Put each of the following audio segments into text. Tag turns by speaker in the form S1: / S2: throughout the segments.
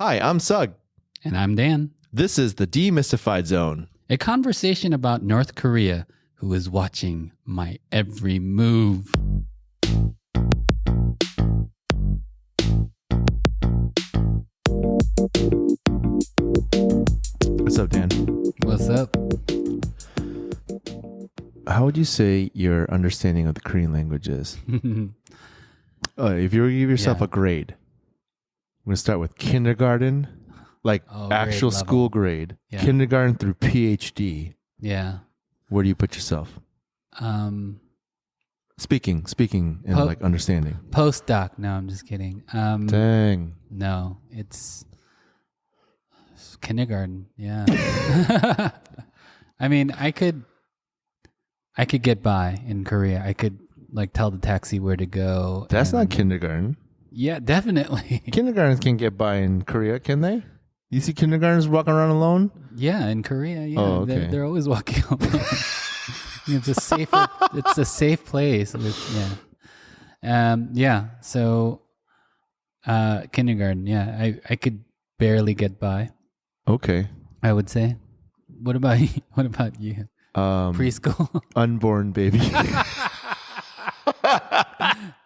S1: Hi, I'm Sug.
S2: And I'm Dan.
S1: This is the Demystified Zone.
S2: A conversation about North Korea, who is watching my every move.
S1: What's up, Dan?
S2: What's up?
S1: How would you say your understanding of the Korean language is? If you were to give yourself a grade, I'm going to start with kindergarten, like actual school grade, kindergarten through PhD.
S2: Yeah.
S1: Where do you put yourself? Speaking and like understanding.
S2: Postdoc. No, I'm just kidding.
S1: Dang.
S2: No, it's kindergarten. Yeah. I mean, I could get by in Korea. I could like tell the taxi where to go.
S1: That's not kindergarten.
S2: Yeah, definitely.
S1: Kindergartens can get by in Korea, can they? You see kindergartens walking around alone?
S2: Yeah, in Korea, yeah.
S1: Oh, okay.
S2: They're always walking alone. It's a safe place. So kindergarten, yeah. I could barely get by.
S1: Okay.
S2: I would say. What about you? Preschool?
S1: Unborn baby.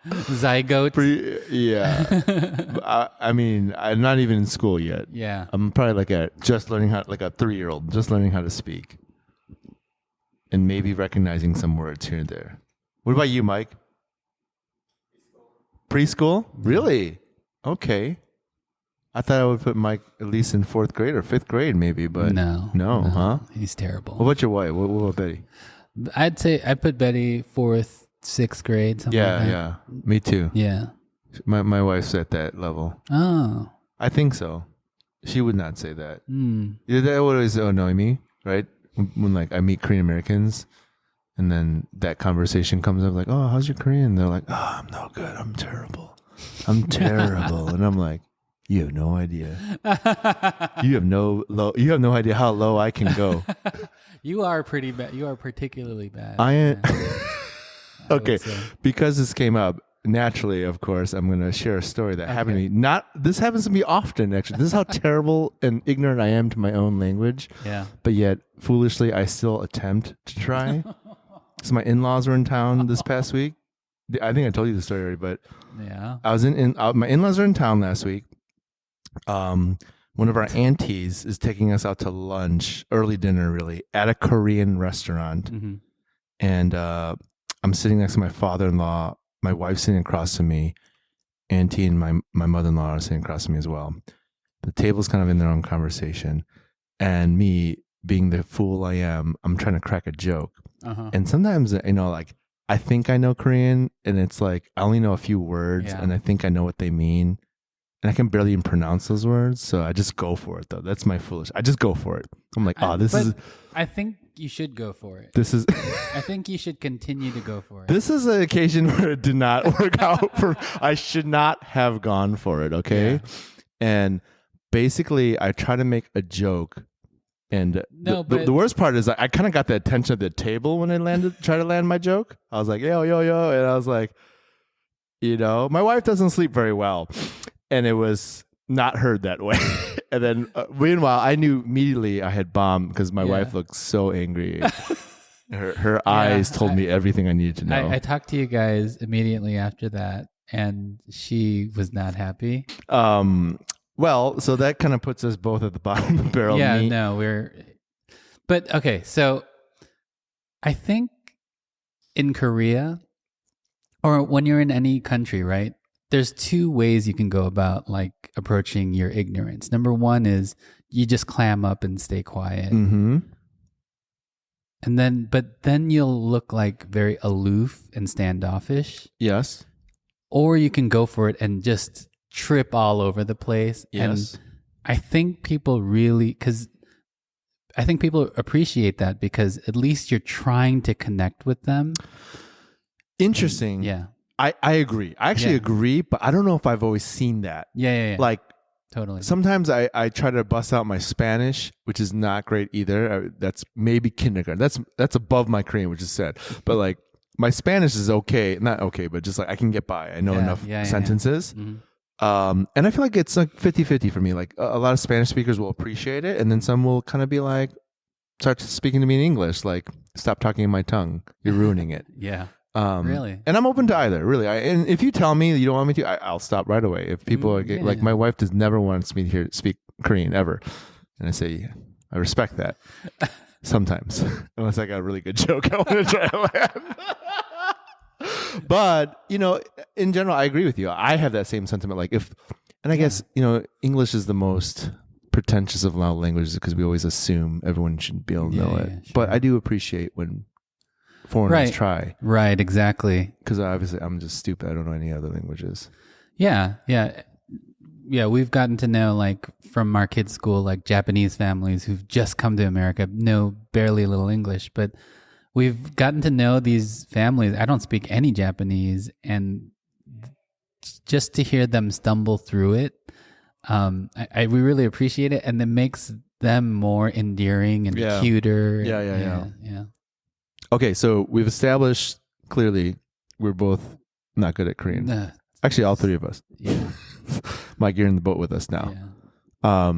S2: Zygote?
S1: I mean, I'm not even in school yet.
S2: Yeah.
S1: I'm probably like a 3-year-old, just learning how to speak. And maybe recognizing some words here and there. What about you, Mike? Preschool? Really? Okay. I thought I would put Mike at least in 4th grade or 5th grade maybe, but no, huh?
S2: He's terrible.
S1: What about your wife? What about Betty?
S2: I'd say I put Betty 4th, 6th grade, something like that.
S1: Yeah. Me too.
S2: Yeah.
S1: My wife's at that level.
S2: Oh.
S1: I think so. She would not say that.
S2: Mm.
S1: Yeah, that would always annoy me, right? When like I meet Korean Americans and then that conversation comes up like, oh, how's your Korean? And they're like, oh, I'm no good. I'm terrible. And I'm like, you have no idea. You have no idea how low I can go.
S2: You are pretty bad. You are particularly bad.
S1: I am. Okay, because this came up naturally, of course, I'm going to share a story that happened to me. This happens to me often, actually. This is how terrible and ignorant I am to my own language.
S2: Yeah.
S1: But yet, foolishly, I still attempt to try. So my in-laws were in town this past week. I think I told you the story already, but
S2: yeah,
S1: I was my in-laws are in town last week. One of our aunties is taking us out to lunch, early dinner, really, at a Korean restaurant.
S2: Mm-hmm.
S1: And I'm sitting next to my father-in-law. My wife's sitting across from me. Auntie and my mother-in-law are sitting across from me as well. The table's kind of in their own conversation. And me, being the fool I am, I'm trying to crack a joke.
S2: Uh-huh.
S1: And sometimes, like, I think I know Korean, and it's like, I only know a few words, and I think I know what they mean. And I can barely even pronounce those words, so I just go for it, though. That's my foolish. I just go for it. I'm like,
S2: I think you should go for it. I think you should continue to go for it.
S1: This is an occasion where it did not work out. I should not have gone for it, okay? Yeah. And basically, I try to make a joke. And the worst part is I kind of got the attention of the table when I tried to land my joke. I was like, yo. And I was like, my wife doesn't sleep very well. And it was not heard that way. And then, meanwhile, I knew immediately I had bombed because my wife looked so angry. Her eyes told me everything I needed to know.
S2: I talked to you guys immediately after that, and she was not happy.
S1: Well, so that kind of puts us both at the bottom of the barrel.
S2: Yeah, no, But, okay, so I think in Korea, or when you're in any country, right? There's 2 ways you can go about like approaching your ignorance. Number 1 is you just clam up and stay quiet.
S1: Mm-hmm.
S2: But then you'll look like very aloof and standoffish.
S1: Yes.
S2: Or you can go for it and just trip all over the place.
S1: Yes.
S2: And I think people appreciate that because at least you're trying to connect with them.
S1: Interesting.
S2: Yeah.
S1: I agree. I actually agree, but I don't know if I've always seen that.
S2: Yeah.
S1: Like,
S2: totally.
S1: Sometimes I try to bust out my Spanish, which is not great either. That's maybe kindergarten. That's above my Korean, which is sad. But like my Spanish is okay, not okay, but just like I can get by. I know enough sentences.
S2: Mm-hmm.
S1: And I feel like it's like 50-50 for me. Like a lot of Spanish speakers will appreciate it, and then some will kind of be like, start speaking to me in English, like, stop talking in my tongue. You're ruining it.
S2: Yeah. Really?
S1: And I'm open to either, really. And if you tell me that you don't want me to, I'll stop right away. If people are like, my wife does never want me to hear speak Korean ever. And I say, yeah, I respect that sometimes, unless I got a really good joke I want to try to land. But, in general, I agree with you. I have that same sentiment. Like and I guess, English is the most pretentious of all languages because we always assume everyone should be able to know it.
S2: Yeah, sure.
S1: But I do appreciate when foreigners try.
S2: Right, exactly.
S1: Because obviously I'm just stupid. I don't know any other languages.
S2: Yeah. We've gotten to know, like, from our kids' school, like Japanese families who've just come to America know barely a little English, but we've gotten to know these families. I don't speak any Japanese, and just to hear them stumble through it, we really appreciate it, and it makes them more endearing and cuter. Yeah.
S1: Okay, so we've established clearly we're both not good at Korean. Actually, all three of us.
S2: Yeah.
S1: Mike, you're in the boat with us now.
S2: Yeah.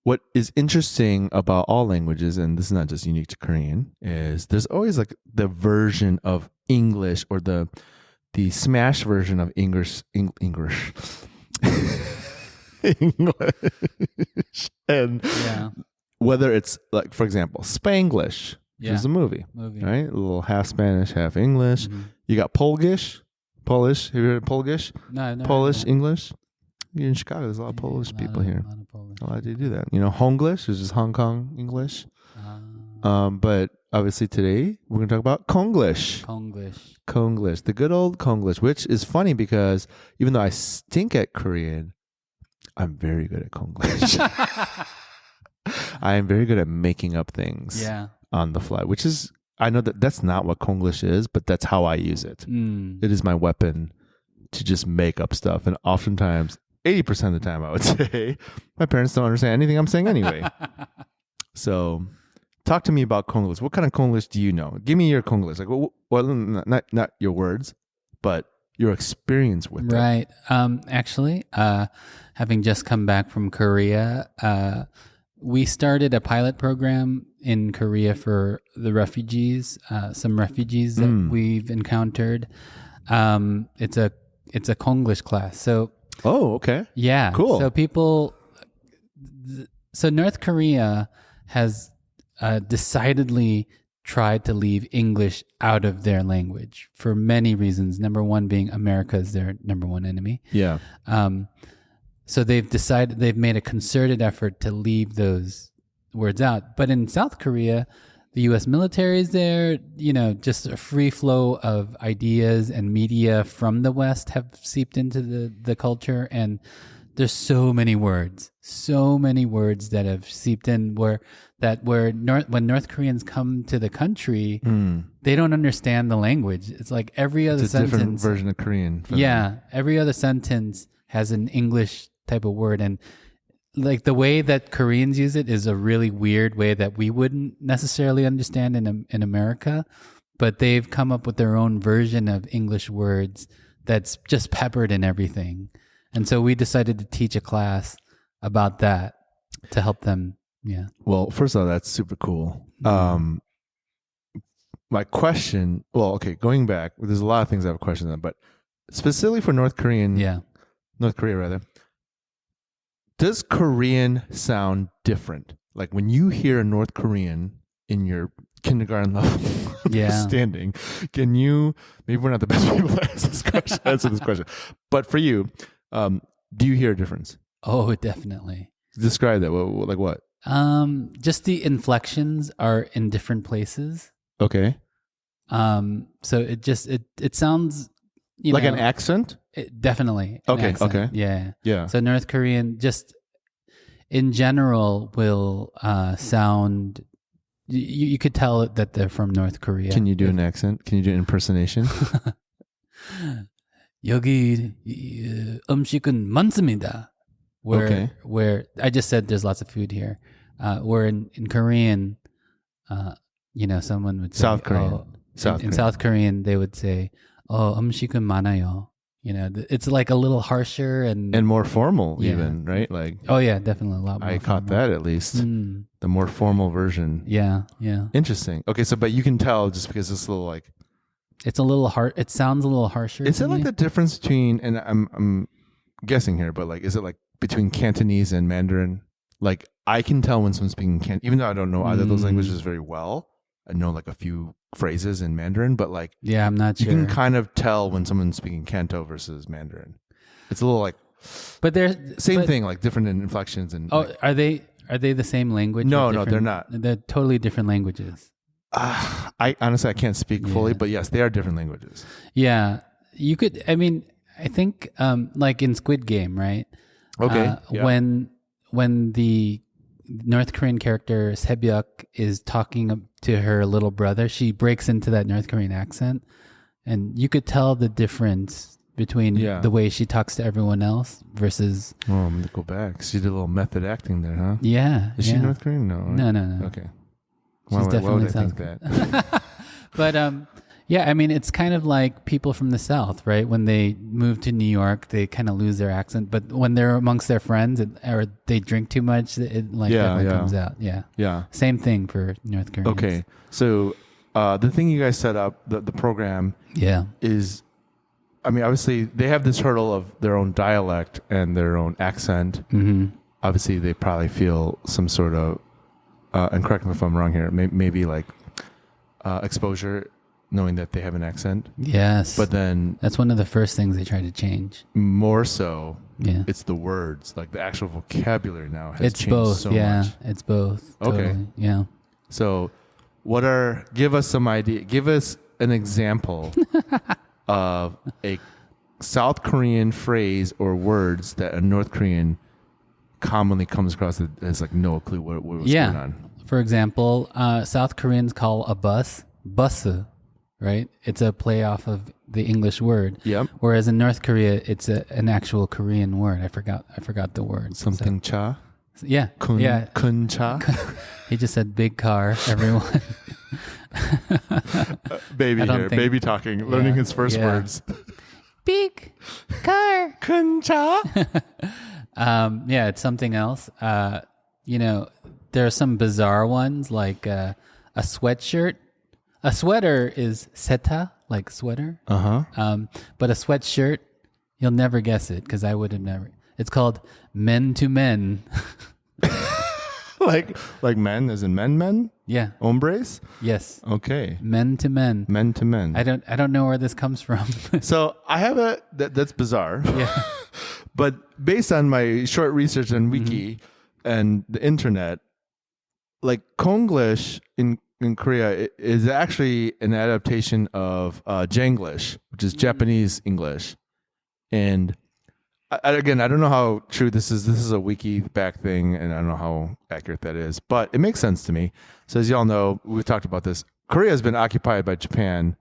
S1: What is interesting about all languages, and this is not just unique to Korean, is there's always like the version of English or the smash version of English. And whether it's like, for example, Spanglish, which is a movie, right? A little half Spanish, half English. Mm-hmm. You got Polish. Have you heard of Polish?
S2: No.
S1: Polish, English. You're in Chicago. There's a lot of Polish people here. A lot of you do that. Honglish, which is Hong Kong English. But obviously today we're going to talk about Konglish. Konglish, the good old Konglish, which is funny because even though I stink at Korean, I'm very good at Konglish. I am very good at making up things on the fly, which is, I know that's not what Konglish is, but that's how I use it. It is my weapon to just make up stuff. And oftentimes, 80% of the time, I would say, my parents don't understand anything I'm saying anyway. So talk to me about Konglish. What kind of Konglish do you know? Give me your Konglish. Like, well, not your words, but your experience with it.
S2: Right. Actually, having just come back from Korea, we started a pilot program in Korea for the refugees, some refugees that we've encountered. It's a Konglish class. So.
S1: Oh, okay.
S2: Yeah.
S1: Cool.
S2: So North Korea has decidedly tried to leave English out of their language for many reasons. Number one being America is their number one enemy.
S1: Yeah.
S2: So they've made a concerted effort to leave those words out. But in South Korea, the U.S. military is there, just a free flow of ideas and media from the West have seeped into the culture. And there's so many words that have seeped in when North Koreans come to the country, they don't understand the language. It's like every other sentence.
S1: It's a different version of Korean.
S2: Every other sentence has an English type of word. And like the way that Koreans use it is a really weird way that we wouldn't necessarily understand in America, but they've come up with their own version of English words that's just peppered in everything. And so we decided to teach a class about that to help them. Yeah.
S1: Well, first of all, that's super cool. My question, going back, there's a lot of things I have a question on, but specifically for North Korea rather, does Korean sound different? Like when you hear a North Korean in your kindergarten level understanding, can you, maybe we're not the best people to answer this question, but for you, do you hear a difference?
S2: Oh, definitely.
S1: Describe that. Like what?
S2: Just the inflections are in different places.
S1: Okay.
S2: So it sounds
S1: like an accent?
S2: Definitely.
S1: Okay. Okay.
S2: Yeah. So North Korean just in general will sound. You could tell that they're from North Korea.
S1: Can you do an accent? Can you do an impersonation?
S2: 여기 음식은 많습니다. Where I just said there's lots of food here. Where in Korean, someone would say
S1: South Korean.
S2: In South Korean they would say, 음식은 많아요. It's like a little harsher and
S1: more formal, even, right? Like,
S2: oh yeah, definitely a lot more.
S1: I caught that at least. The more formal version.
S2: Yeah.
S1: Interesting. Okay, so but you can tell just because it's a little like
S2: it's a little hard. It sounds a little harsher.
S1: Is it like the difference between, and I'm guessing here, but like, is it like between Cantonese and Mandarin? Like, I can tell when someone's speaking even though I don't know either of those languages very well. I know like a few phrases in Mandarin, but like,
S2: yeah, I'm not sure.
S1: You can kind of tell when someone's speaking Canto versus Mandarin. It's a little like,
S2: but they're
S1: same thing, like different inflections and.
S2: Oh, like, are they the same language?
S1: No, they're not.
S2: They're totally different languages.
S1: I honestly I can't speak fully, but yes, they are different languages.
S2: Yeah, you could. I mean, I think like in Squid Game, right?
S1: Okay.
S2: When the North Korean character Sebyuk is talking to her little brother, she breaks into that North Korean accent, and you could tell the difference between the way she talks to everyone else versus.
S1: Oh, I'm gonna go back. She did a little method acting there, huh?
S2: Yeah.
S1: Is she North Korean? No.
S2: No.
S1: Okay.
S2: She's definitely
S1: why would I think that?
S2: But yeah, I mean, it's kind of like people from the South, right? When they move to New York, they kind of lose their accent. But when they're amongst their friends or they drink too much, it definitely comes out. Yeah. Same thing for North Koreans.
S1: Okay. So the thing you guys set up, the program, is, I mean, obviously they have this hurdle of their own dialect and their own accent.
S2: Mm-hmm.
S1: Obviously, they probably feel some sort of, and correct me if I'm wrong here, maybe like exposure, knowing that they have an accent.
S2: Yes.
S1: But then
S2: that's one of the first things they try to change.
S1: More so, it's the words, like the actual vocabulary now has changed
S2: both,
S1: so much.
S2: It's both.
S1: Okay.
S2: Totally. Yeah.
S1: So give us some idea, give us an example of a South Korean phrase or words that a North Korean commonly comes across that has like no clue what's going on.
S2: For example, South Koreans call a bus, busu, right? It's a play off of the English word.
S1: Yep.
S2: Whereas in North Korea, it's an actual Korean word. I forgot the word.
S1: Something cha?
S2: Yeah.
S1: Kun cha?
S2: He just said big car, everyone.
S1: Baby here, baby talking, learning his first words.
S2: Big car.
S1: Kun cha?
S2: It's something else. There are some bizarre ones like a sweatshirt. A sweater is seta, like sweater. But a sweatshirt, you'll never guess it because I would have never. It's called men to men.
S1: like men, as in men?
S2: Yeah.
S1: Hombres?
S2: Yes.
S1: Okay.
S2: Men to men.
S1: Men to men.
S2: I don't know where this comes from.
S1: So I have that's bizarre.
S2: Yeah.
S1: But based on my short research on Wiki and the internet, like Konglish in Korea is actually an adaptation of Janglish, which is Japanese English. And I don't know how true this is. This is a wiki back thing, and I don't know how accurate that is, but it makes sense to me. So as y'all know, we've talked about this. Korea has been occupied by Japan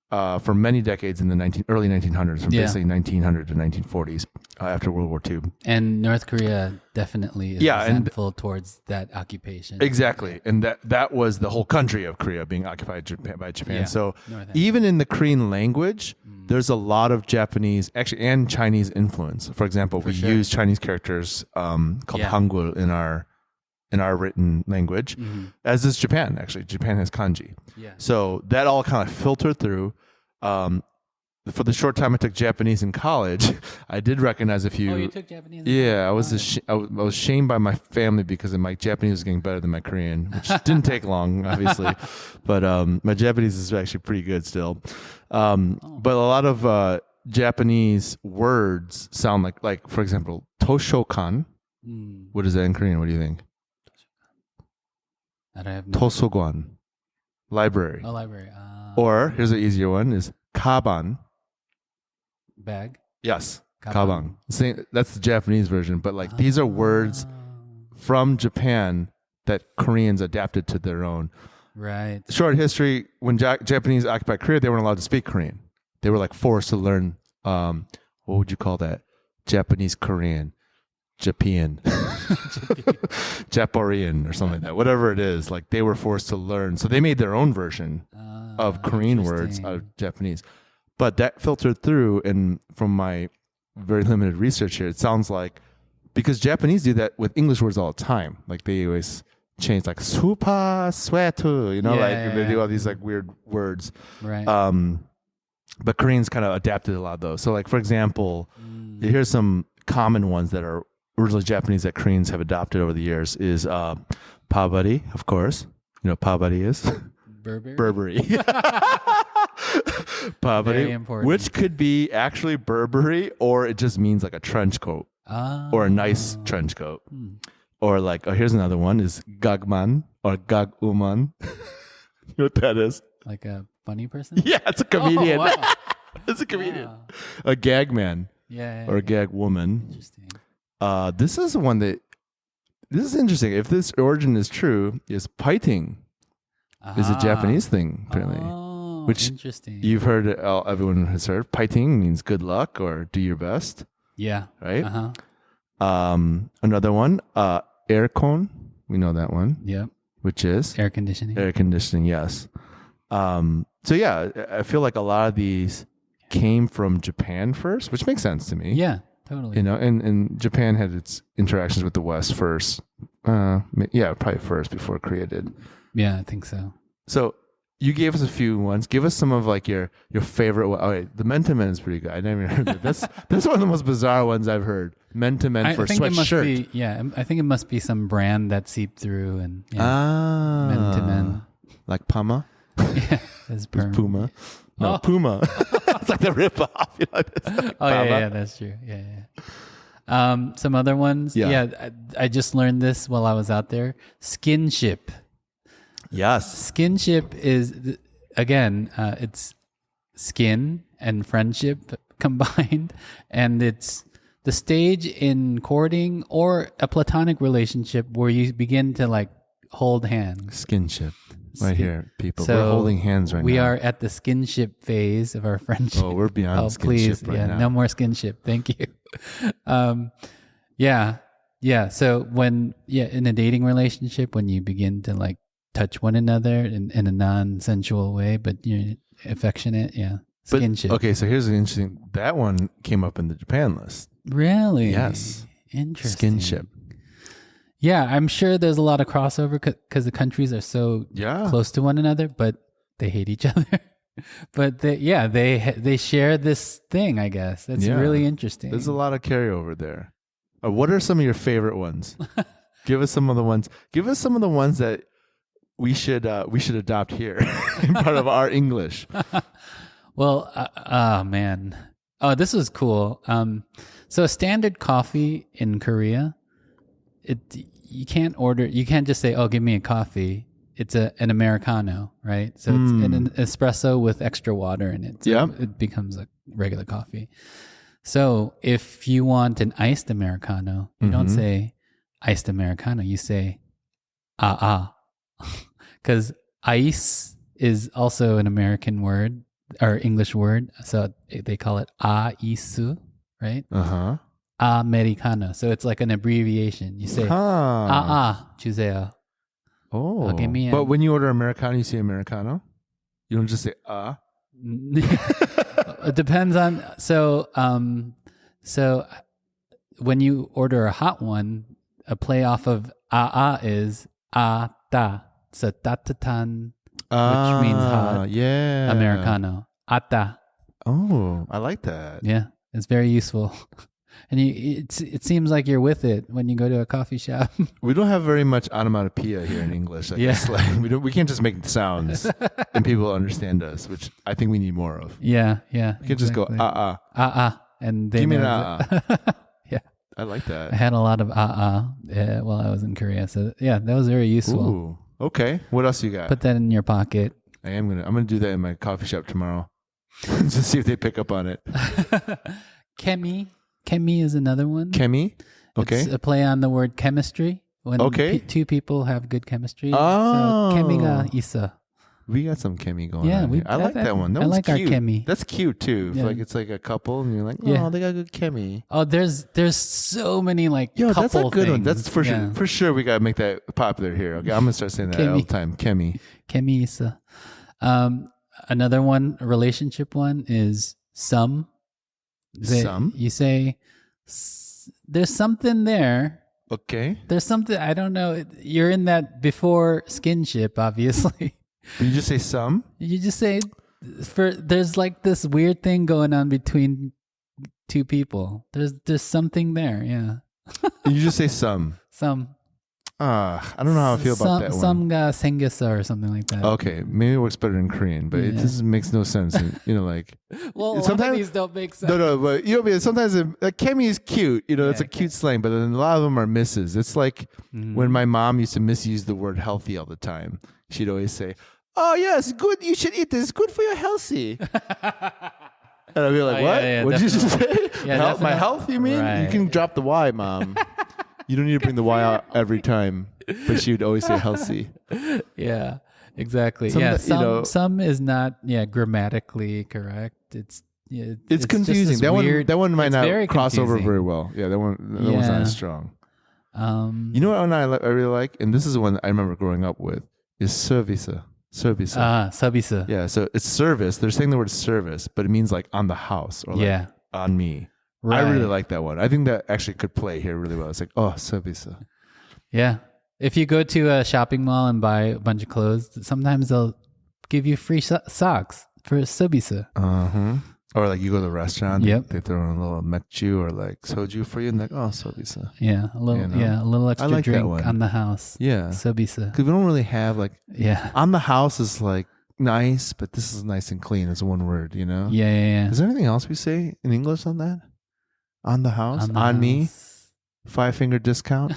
S1: for many decades in the early 1900s, from basically 1900 to 1940s, after World War II.
S2: And North Korea definitely is resentful towards that occupation.
S1: Exactly. And that was the whole country of Korea being occupied by Japan.
S2: Yeah.
S1: So even in the Korean language, there's a lot of Japanese, actually, and Chinese influence. For example, we use Chinese characters called Hangul in our written language, as does Japan, actually. Japan has kanji.
S2: Yeah.
S1: So that all kind of filtered through. For the short time I took Japanese in college, I did recognize a few.
S2: Oh, you took Japanese?
S1: Yeah, I was shamed by my family because my Japanese was getting better than my Korean, which didn't take long, obviously. But my Japanese is actually pretty good still. But a lot of Japanese words sound like, for example, Toshokan. What is that in Korean? What do you think?
S2: I don't have no
S1: Tosogwan, library.
S2: Oh, library.
S1: Or here's an easier one: is kaban.
S2: Bag.
S1: Yes, kabang. That's the Japanese version, but these are words from Japan that Koreans adapted to their own.
S2: Right.
S1: Short history: when Japanese occupied Korea, they weren't allowed to speak Korean. They were forced to learn. What would you call that? Japanese Korean. Japan, Japorian or something like that. Whatever it is, they were forced to learn. So they made their own version of Korean words out of Japanese. But that filtered through, and from my very limited research here, it sounds like because Japanese do that with English words all the time. Like they always change like super sweater, they do all these like weird words.
S2: Right.
S1: But Koreans kind of adapted a lot of those. So like, for example, here's some common ones that are originally Japanese that Koreans have adopted over the years is pabari, of course. You know what pabari is? Burberry. Pabari, which could be actually Burberry, or it just means like a trench coat or a nice trench coat. Or like, here's another one is gagman or gaguman. You know what that is?
S2: Like a funny person?
S1: Yeah, it's a comedian.
S2: Oh, wow.
S1: It's a comedian.
S2: Wow.
S1: A gag man.
S2: Yeah.
S1: Or a gag woman.
S2: Interesting.
S1: This is one that, this is interesting. If this origin is true, is piting is a Japanese thing, apparently.
S2: Oh,
S1: which
S2: interesting.
S1: You've heard, everyone has heard. Piting means good luck or do your best.
S2: Yeah.
S1: Right?
S2: Uh-huh.
S1: Another one, aircon. We know that one.
S2: Yep.
S1: Which is?
S2: Air conditioning.
S1: Air conditioning, yes. So yeah, I feel like a lot of these came from Japan first, which makes sense to me.
S2: Yeah, totally.
S1: And Japan had its interactions with the West first. Probably first before Korea did.
S2: Yeah, I think so.
S1: So you gave us a few ones. Give us some of like your favorite one. Okay, the men-to-men is pretty good. I never heard that. That's one of the most bizarre ones I've heard. Men-to-men for sweatshirt.
S2: I think it must be some brand that seeped through and men-to-men.
S1: Like Puma?
S2: Yeah, it's
S1: Puma. No, Puma. It's like the rip-off.
S2: Yeah, that's true. Yeah. Some other ones. Yeah, I just learned this while I was out there. Skinship.
S1: Yes.
S2: Skinship is, again, it's skin and friendship combined. And it's the stage in courting or a platonic relationship where you begin to like hold hands.
S1: Skinship. Right here, people. So we're holding hands right now. We
S2: are at the skinship phase of our friendship.
S1: Oh, we're beyond skinship right now.
S2: No more skinship. Thank you. Yeah. So in a dating relationship, when you begin to like touch one another in a non-sensual way, but you're affectionate, skinship.
S1: Okay, so here's an interesting. That one came up in the Japan list.
S2: Really?
S1: Yes.
S2: Interesting.
S1: Skinship.
S2: Yeah, I'm sure there's a lot of crossover because the countries are so close to one another, but they hate each other. But they share this thing, I guess. That's really interesting.
S1: There's a lot of carryover there. What are some of your favorite ones? Give us some of the ones. Give us some of the ones that we should adopt here in part of our English.
S2: Well, man. Oh, this was cool. So a standard coffee in Korea, you can't just say, "Oh, give me a coffee." It's an Americano, right? So it's an espresso with extra water in it. So it becomes a regular coffee. So if you want an iced Americano, you don't say iced Americano. You say because ice is also an American word or English word. So they call it isu, right? Americano. So it's like an abbreviation. You say 주세요.
S1: Oh, but when you order Americano, you say Americano. You don't just say
S2: It depends on so when you order a hot one, a play off of is ata. So tatatan, which means hot.
S1: Yeah.
S2: Americano. Ata.
S1: Oh, I like that.
S2: Yeah, it's very useful. And it seems like you're with it when you go to a coffee shop.
S1: We don't have very much onomatopoeia here in English. We can't just make sounds and people understand us, which I think we need more of.
S2: Yeah.
S1: We can just go
S2: and they
S1: give me an
S2: Yeah,
S1: I like that.
S2: I had a lot of while I was in Korea, so that was very useful.
S1: Ooh, okay. What else you got?
S2: Put that in your pocket.
S1: I'm gonna do that in my coffee shop tomorrow. Just see if they pick up on it.
S2: Chemi is another one.
S1: Chemi? Okay.
S2: It's a play on the word chemistry. When two people have good chemistry.
S1: Oh.
S2: So chemi가 있어.
S1: We got some chemi going on here. I like that one. That
S2: I like
S1: cute.
S2: our chemi.
S1: That's cute too.
S2: Yeah.
S1: Like it's like a couple and you're like, they got good chemi.
S2: Oh, there's so many like couple
S1: that's a good
S2: things.
S1: one. That's for sure. For sure we gotta make that popular here. Okay, I'm gonna start saying that all the time. Chemi.
S2: Chemi 있어. Another one, a relationship one, is some.
S1: Some?
S2: You say, there's something there.
S1: Okay.
S2: There's something, I don't know. You're in that before skinship, obviously.
S1: You just say some?
S2: You just say, there's like this weird thing going on between two people. There's something there, yeah.
S1: You just say some.
S2: Some.
S1: I don't know how I feel about that one.
S2: Samga 생겼어 or something like that.
S1: Okay, maybe it works better in Korean, but it just makes no sense. Like,
S2: well,
S1: sometimes
S2: a lot of these don't make sense.
S1: No, but sometimes Kemi is cute. It's a cute slang, but then a lot of them are misses. It's like when my mom used to misuse the word healthy all the time. She'd always say, "Oh yes, good. You should eat this. It's good for your healthy." And I'd be like, "What? What did you just say? My health? You mean? Right. You can drop the Y, mom." You don't need to bring the Y out every time, but she would always say healthy.
S2: Yeah, exactly. Some is not grammatically correct. It's
S1: confusing. That one might not cross over very well. Yeah, that one's not as strong. You know what one I really like, and this is the one I remember growing up with, is service. Service.
S2: Service.
S1: Yeah, so it's service. They're saying the word service, but it means like on the house or like on me. Right. I really like that one. I think that actually could play here really well. It's like, oh, service.
S2: Yeah. If you go to a shopping mall and buy a bunch of clothes, sometimes they'll give you free socks for service.
S1: Or like you go to the restaurant, they throw in a little metju or like soju for you, and like, oh, service.
S2: Yeah, a little extra like drink on the house.
S1: Yeah,
S2: service.
S1: Because we don't really have like, on the house is like nice, but this is nice and clean. It's one word,
S2: Yeah.
S1: Is there anything else we say in English on that? On the house? On me? 5-finger discount?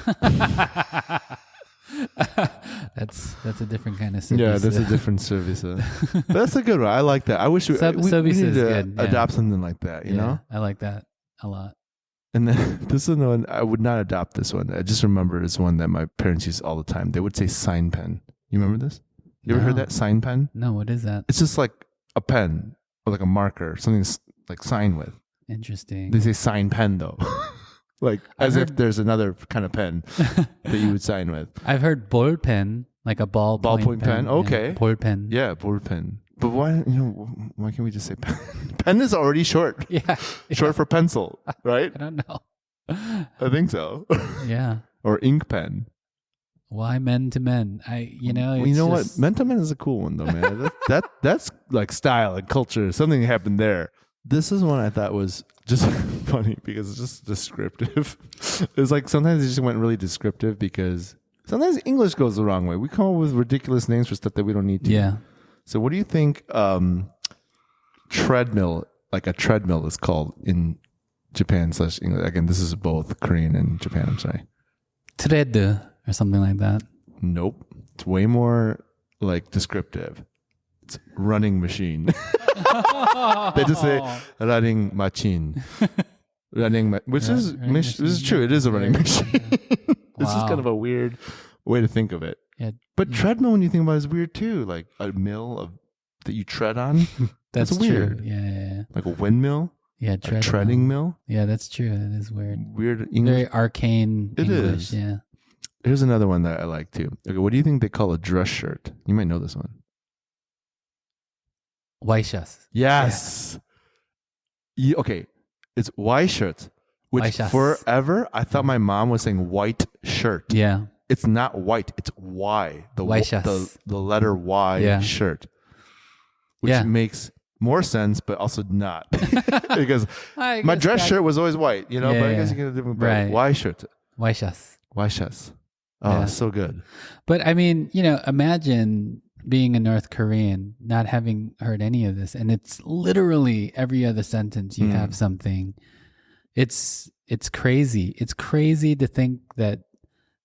S2: That's a different kind of service.
S1: Yeah, that's a different service. But that's a good one. I like that. I wish we need to adopt something like that, you know?
S2: I like that a lot.
S1: And then this is one, I would not adopt this one. I just remember it's one that my parents used all the time. They would say sign pen. You remember this? You ever heard that? Sign pen?
S2: No, what is that?
S1: It's just like a pen or like a marker, something like sign with.
S2: Interesting.
S1: They say sign pen though. Like if there's another kind of pen that you would sign with.
S2: I've heard ball pen, like a ballpoint pen.
S1: Okay.
S2: Yeah, ball pen.
S1: Yeah, ball pen. But why can't we just say pen? Pen is already short.
S2: Yeah.
S1: Short for pencil, right?
S2: I don't know.
S1: I think so.
S2: Yeah.
S1: Or ink pen.
S2: Why men to men?
S1: What? Men to men is a cool one though, man. that's like style and culture. Something happened there. This is one I thought was just funny because it's just descriptive. It's like sometimes it just went really descriptive because sometimes English goes the wrong way. We come up with ridiculous names for stuff that we don't need to.
S2: Yeah.
S1: So what do you think treadmill, like a treadmill is called in Japan / English? Again, this is both Korean and Japan, I'm sorry.
S2: Tread or something like that.
S1: Nope. It's way more like descriptive. It's running machine. They just say running machine. Which is true. It is a running machine. This is kind of a weird way to think of it.
S2: Yeah.
S1: But treadmill, when you think about it, is weird too. Like a mill that you tread on.
S2: That's
S1: weird.
S2: True. Yeah.
S1: Like a windmill.
S2: Yeah,
S1: a treading mill.
S2: Yeah, that's true. That is weird.
S1: Weird English.
S2: Very arcane
S1: It
S2: English.
S1: is.
S2: Yeah.
S1: Here's another one that I like too. Okay, what do you think they call a dress shirt? You might know this one.
S2: Waishas.
S1: Yes. Yeah. Okay. It's white shirt, which
S2: Waishas.
S1: Forever I thought my mom was saying white shirt.
S2: Yeah.
S1: It's not white. It's Y. The letter Y shirt, which makes more sense, but also not because my dress shirt was always white. But I guess you get a different brand. Y shirt.
S2: Waishas.
S1: Oh, so good.
S2: But I mean, imagine being a North Korean, not having heard any of this, and it's literally every other sentence you have something. It's crazy. It's crazy to think that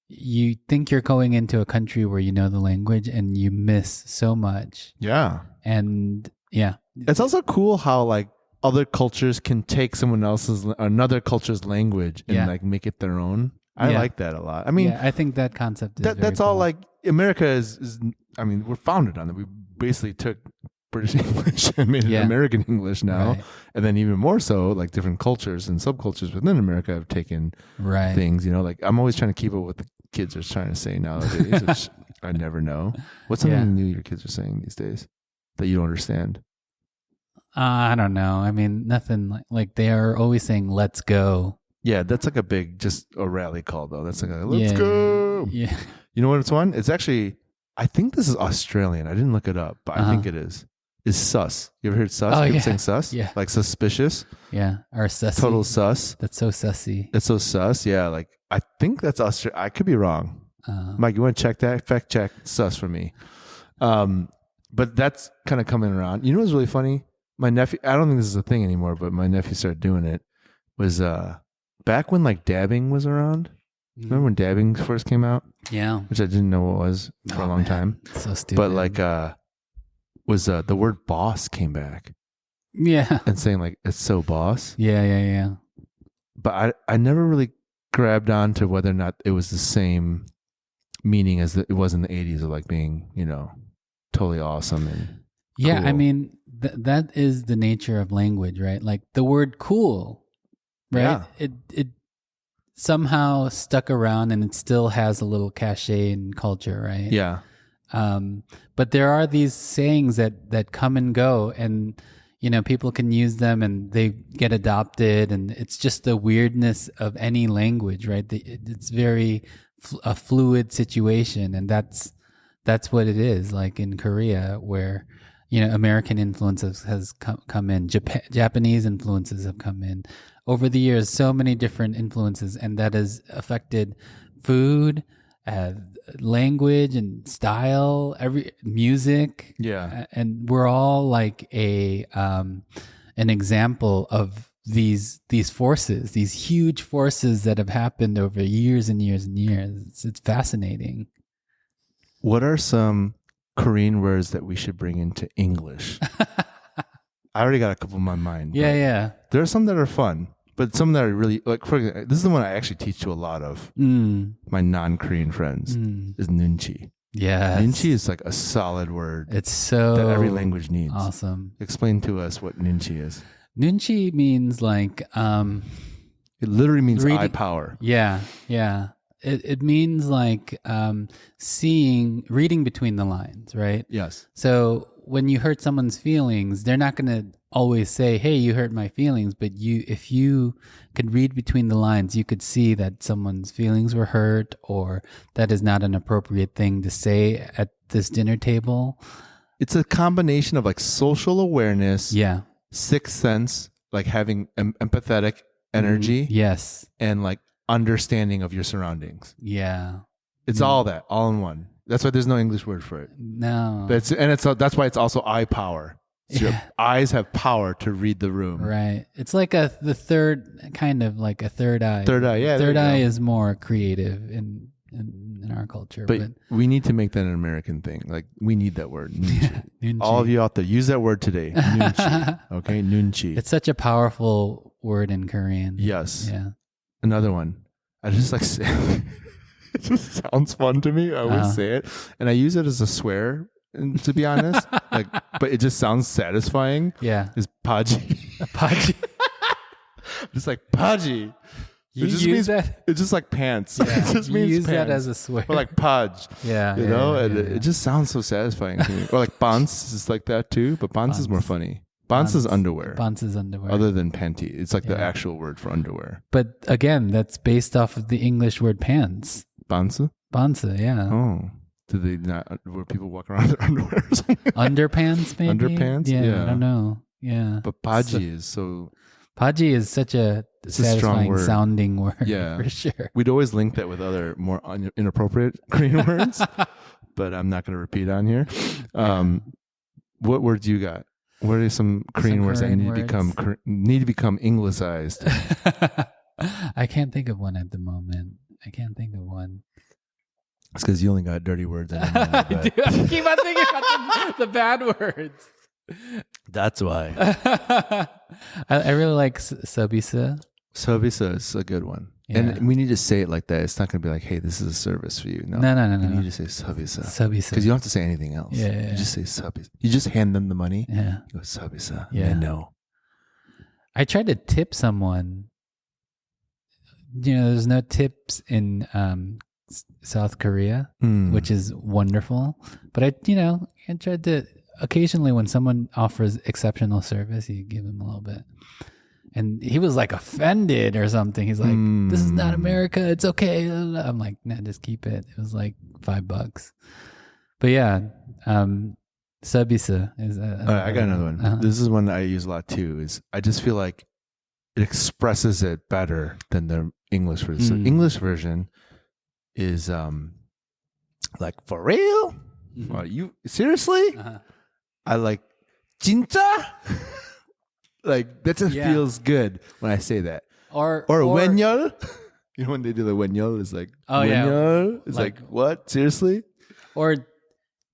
S2: you think you're going into a country where you know the language and you miss so much.
S1: Yeah.
S2: And
S1: it's also cool how like other cultures can take another culture's language and like make it their own. I like that a lot. I mean,
S2: I think that concept is
S1: that's
S2: cool.
S1: all like America is. I mean, we're founded on it. We basically took British English and made it American English now. Right. And then even more so, like different cultures and subcultures within America have taken things, like I'm always trying to keep up with the kids are trying to say nowadays, which I never know. What's something new your kids are saying these days? that you don't understand?
S2: I don't know. I mean, nothing like they are always saying "Let's go."
S1: Yeah, that's like a rally call though. That's like let's
S2: Yeah,
S1: go.
S2: yeah.
S1: You know what it's one? It's actually, I think this is Australian. I didn't look it up, but I think it is. Is sus. You ever heard sus?
S2: Oh,
S1: People
S2: yeah.
S1: saying sus?
S2: Yeah.
S1: Like suspicious?
S2: Yeah, or sussy.
S1: Total sus.
S2: That's so sussy.
S1: It's so sus. Yeah, like I think that's Australian. I could be wrong. Mike, you want to check that? Fact check. Sus for me. But that's kind of coming around. You know what's really funny? My nephew, I don't think this is a thing anymore, but my nephew started doing it, was back when like dabbing was around. Remember when dabbing first came out?
S2: Yeah.
S1: Which I didn't know what it was for a long time.
S2: So stupid.
S1: But like was the word boss came back.
S2: Yeah.
S1: And saying like it's so boss.
S2: Yeah.
S1: But I never really grabbed on to whether or not it was the same meaning as it was in the 80s of like being, totally awesome and
S2: yeah,
S1: cool.
S2: I mean that is the nature of language, right? Like the word cool, right?
S1: Yeah.
S2: It somehow stuck around and it still has a little cachet in culture, right?
S1: Yeah.
S2: But there are these sayings that come and go, and people can use them and they get adopted, and it's just the weirdness of any language, right? It's very a fluid situation, and that's what it is. Like in Korea, where American influences has come in, Japanese influences have come in over the years. So many different influences, and that has affected food, language, and style, every music.
S1: Yeah.
S2: And we're all like an example of these forces, these huge forces that have happened over years and years and years. It's fascinating.
S1: What are some Korean words that we should bring into English? I already got a couple in my mind.
S2: Yeah.
S1: There are some that are fun, but some that are really like. For example, this is the one I actually teach to a lot of my non-Korean friends. Is nunchi.
S2: Yeah,
S1: nunchi is like a solid word.
S2: It's so
S1: that every language needs.
S2: Awesome.
S1: Explain to us what nunchi is.
S2: Nunchi means like
S1: it literally means eye power.
S2: Yeah. It means like reading between the lines, right?
S1: Yes.
S2: So when you hurt someone's feelings, they're not going to always say, "Hey, you hurt my feelings," but if you could read between the lines, you could see that someone's feelings were hurt, or that is not an appropriate thing to say at this dinner table.
S1: It's a combination of like social awareness, sixth sense, like having empathetic energy,
S2: yes,
S1: and like understanding of your surroundings.
S2: Yeah.
S1: It's all that, all in one. That's why there's no English word for it.
S2: No.
S1: But that's why it's also eye power. So your eyes have power to read the room.
S2: Right. It's like the third, kind of like a third eye.
S1: Third eye, yeah.
S2: Third eye is more creative in our culture.
S1: But we need to make that an American thing. Like, we need that word. Nunchi. All of you out there, use that word today. Nunchi. Okay? Nunchi.
S2: It's such a powerful word in Korean.
S1: Yes.
S2: Yeah.
S1: Another one. I just like say it just sounds fun to me. I always say it. And I use it as a swear, to be honest. But it just sounds satisfying.
S2: Yeah.
S1: Is paji.
S2: Paji.
S1: Just like paji.
S2: You use that?
S1: It's just like pants.
S2: Yeah.
S1: It just means
S2: use
S1: pants.
S2: that as a swear.
S1: Or like paj.
S2: Yeah.
S1: You know? It just sounds so satisfying to me. Or like pants is like that too. But pants is more funny. Pants is underwear.
S2: Pants is underwear.
S1: Other than panty. It's like the actual word for underwear.
S2: But again, that's based off of the English word pants.
S1: Pantsa?
S2: Pantsa, yeah.
S1: Oh. Do they not, where people walk around in their underwear or something?
S2: Underpants, maybe?
S1: Underpants?
S2: Yeah, I don't know. Yeah.
S1: But paji is so...
S2: Paji is such a satisfying sounding word. Yeah. For sure.
S1: We'd always link that with other more inappropriate Korean words, but I'm not going to repeat on here. What words you got? What are some Korean words that need to become Englishized?
S2: I can't think of one at the moment. I can't think of one.
S1: It's because you only got dirty words.
S2: I keep on thinking about the bad words.
S1: That's why.
S2: I really like Sabisa.
S1: Sabisa is a good one. Yeah. And we need to say it like that. It's not going to be like, hey, this is a service for you. No. You need to say Sabisa.
S2: Sabisa.
S1: Because you don't have to say anything else.
S2: Yeah.
S1: You just say Sabisa. You just hand them the money.
S2: Yeah.
S1: You go Sabisa.
S2: Yeah.
S1: And they know.
S2: I tried to tip someone. There's no tips in South Korea, which is wonderful. But I tried to occasionally when someone offers exceptional service, you give them a little bit. And he was like offended or something. He's like, "This is not America. It's okay." I'm like, "Nah, just keep it." It was like $5. But yeah, sabisa is.
S1: I got another one. Uh-huh. This is one I use a lot too. Is I just feel like it expresses it better than the English version. So English version is like, "For real? Are you seriously?" I like "진짜." Like that just feels good when I say that. Or wenyeol. You know when they do the wenyeol, it's like wenyeol. It's like what? Seriously?
S2: Or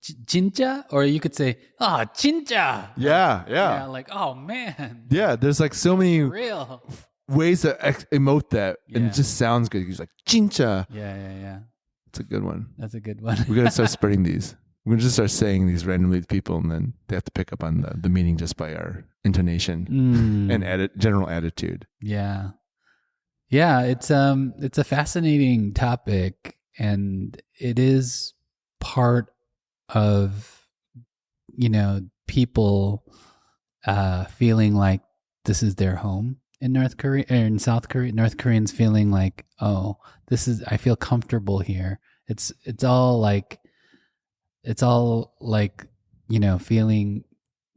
S2: 진짜? Or you could say 진짜.
S1: Yeah.
S2: Like, oh man.
S1: Yeah, there's like so many
S2: real
S1: ways to emote that, and it just sounds good. He's like 진짜.
S2: Yeah.
S1: It's a good one.
S2: That's a good one.
S1: We gotta start spreading these. We're gonna just start saying these randomly to people, and then they have to pick up on the meaning just by our intonation and general attitude.
S2: Yeah. It's a fascinating topic, and it is part of people feeling like this is their home in North Korea or in South Korea. North Koreans feeling like, oh, I feel comfortable here. It's all like feeling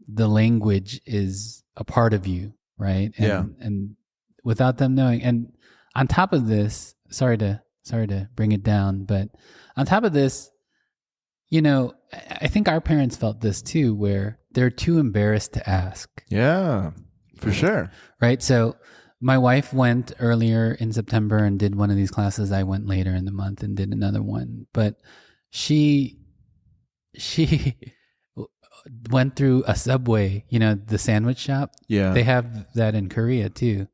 S2: the language is a part of you, right? And without them knowing. And on top of this, sorry to bring it down, but on top of this, I think our parents felt this too, where they're too embarrassed to ask.
S1: Yeah, for sure.
S2: Right. So my wife went earlier in September and did one of these classes. I went later in the month and did another one, but she went through a Subway, the sandwich shop.
S1: Yeah.
S2: They have that in Korea too.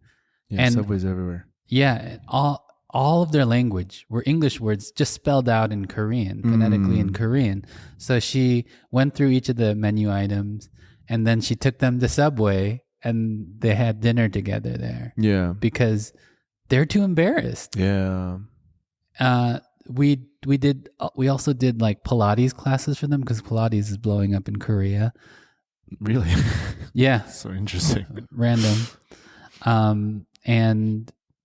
S1: Yeah, and Subways everywhere.
S2: Yeah. All of their language were English words just spelled out in Korean, phonetically in Korean. So she went through each of the menu items, and then she took them to Subway, and they had dinner together there.
S1: Yeah.
S2: Because they're too embarrassed.
S1: Yeah.
S2: We also did like Pilates classes for them because Pilates is blowing up in Korea.
S1: Really?
S2: Yeah.
S1: So interesting.
S2: Random.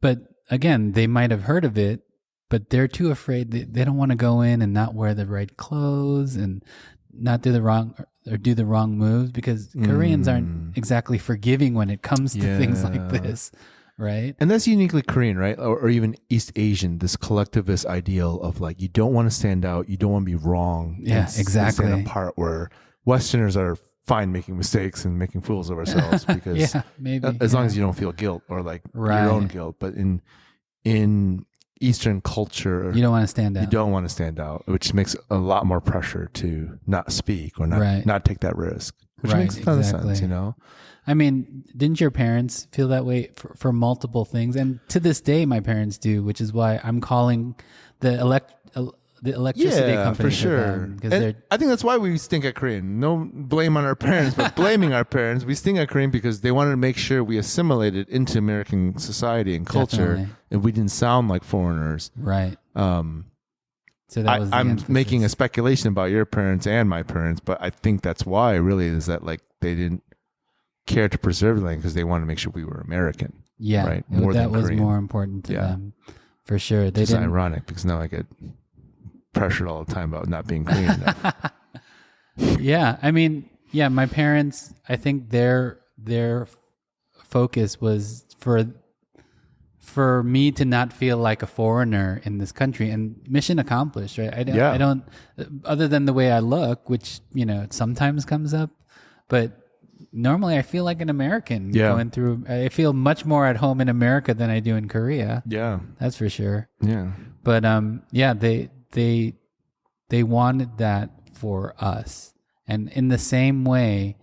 S2: But again, they might have heard of it, but they're too afraid. They don't want to go in and not wear the right clothes and not do the wrong moves because Koreans aren't exactly forgiving when it comes to things like this. Right.
S1: And that's uniquely Korean, right? Or even East Asian, this collectivist ideal of like, you don't want to stand out. You don't want to be wrong.
S2: Yeah, exactly.
S1: Stand apart, where Westerners are fine making mistakes and making fools of ourselves because as long as you don't feel guilt or like your own guilt. But in Eastern culture,
S2: you don't want to stand out.
S1: You don't want to stand out, which makes a lot more pressure to not speak or not take that risk, which makes a ton of sense,
S2: I mean, didn't your parents feel that way for multiple things? And to this day, my parents do, which is why I'm calling the electricity company
S1: for sure. I think that's why we stink at Korean. No blame on our parents, but blaming our parents. We stink at Korean because they wanted to make sure we assimilated into American society and culture, and we didn't sound like foreigners.
S2: Right. So that was
S1: I'm making a speculation about your parents and my parents, but I think that's why really is that like they didn't care to preserve the language because they wanted to make sure we were American.
S2: Yeah.
S1: Right.
S2: That was more important to them for sure.
S1: It's ironic because now I get pressured all the time about not being Korean enough.
S2: Yeah. I mean, my parents, I think their focus was for me to not feel like a foreigner in this country, and mission accomplished, right? I don't, other than the way I look, which, it sometimes comes up, but normally I feel like an American going through, I feel much more at home in America than I do in Korea.
S1: Yeah.
S2: That's for sure.
S1: Yeah.
S2: But, they wanted that for us. And in the same way,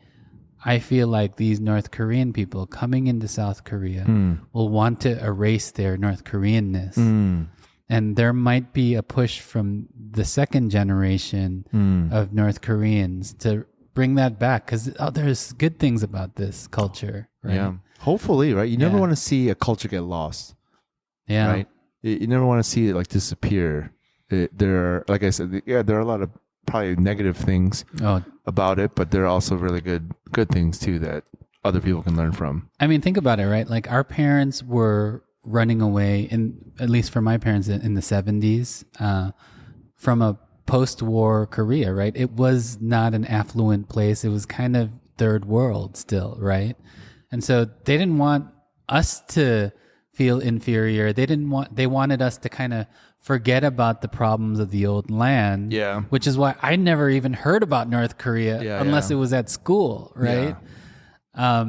S2: I feel like these North Korean people coming into South Korea will want to erase their North Koreanness. And there might be a push from the second generation of North Koreans to bring that back because there's good things about this culture, right?
S1: Yeah. Hopefully, right? You never want to see a culture get lost.
S2: Yeah.
S1: Right? You never want to see it like disappear. There are, like I said, there are a lot of probably negative things about it, but there are also really good things too that other people can learn from.
S2: I mean, think about it, right? Like our parents were running away, at least for my parents in the 70s, from a post-war Korea, right? It was not an affluent place. It was kind of third world still, right? And so they didn't want us to feel inferior. They wanted us to kind of forget about the problems of the old land.
S1: Yeah.
S2: Which is why I never even heard about North Korea unless it was at school, right? Yeah.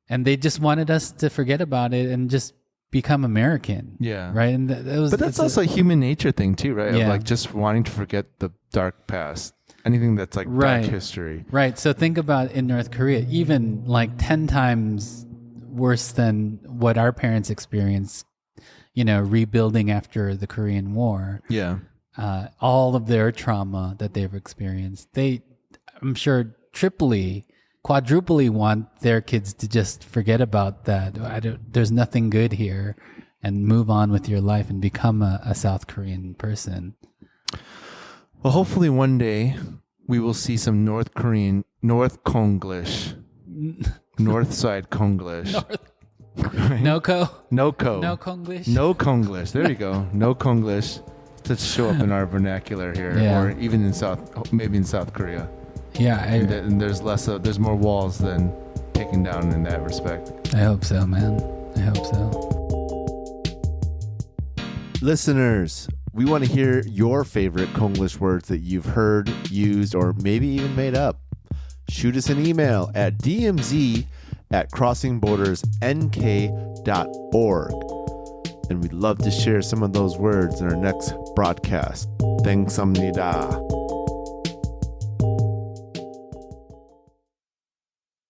S2: And they just wanted us to forget about it and just become American.
S1: Yeah.
S2: Right. And
S1: but that's also a human nature thing too, right?
S2: Yeah.
S1: Of like just wanting to forget the dark past. Anything that's like dark history.
S2: Right. So think about in North Korea, even like 10 times worse than what our parents experienced, rebuilding after the Korean War.
S1: Yeah.
S2: All of their trauma that they've experienced. I'm sure quadruply want their kids to just forget about that. There's nothing good here and move on with your life and become a South Korean person.
S1: Well, hopefully one day we will see some North Konglish, North Side Konglish.
S2: No
S1: Konglish. No Konglish. There you go. No Konglish to show up in our vernacular here, or even maybe in South Korea.
S2: Yeah,
S1: and there's more walls than taken down in that respect.
S2: I hope so, man. I hope so.
S3: Listeners, we want to hear your favorite Konglish words that you've heard, used, or maybe even made up. Shoot us an email at dmz@crossingbordersnk.org. And we'd love to share some of those words in our next broadcast. Thanks, amnida.